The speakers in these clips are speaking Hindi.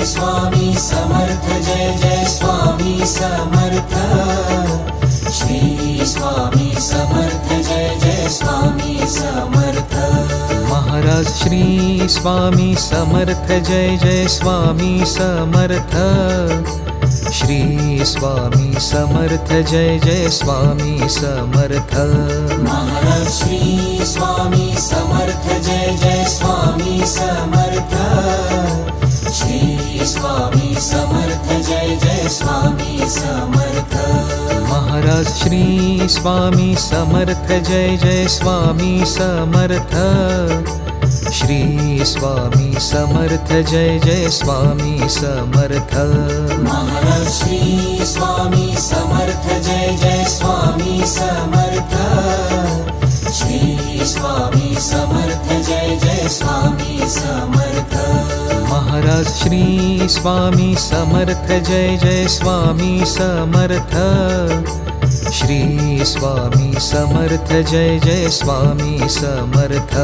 स्वामी समर्थ जय जय स्वामी समर्थ। श्री स्वामी समर्थ जय जय स्वामी समर्थ। महाराज श्री स्वामी समर्थ जय जय स्वामी समर्थ। श्री स्वामी समर्थ जय जय स्वामी समर्थ। महाराज श्री स्वामी समर्थ जय जय स्वामी समर्थ। श्री स्वामी समर्थ जय जय स्वामी समर्थ। महाराज श्री स्वामी समर्थ जय जय स्वामी समर्थ। श्री स्वामी समर्थ जय जय स्वामी समर्थ। महाराज श्री स्वामी समर्थ जय जय स्वामी समर्थ। श्री स्वामी समर्थ जय जय स्वामी समर्थ। महाराज श्री स्वामी समर्थ जय जय स्वामी समर्थ। श्री स्वामी समर्थ जय जय स्वामी समर्थ।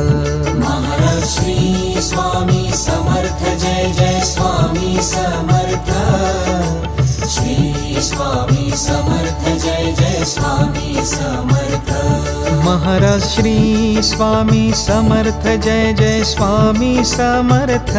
महाराज श्री स्वामी समर्थ जय जय स्वामी समर्थ। श्री स्वामी समर्थ जय जय स्वामी समर्थ। महाराज श्री स्वामी समर्थ जय जय स्वामी समर्थ।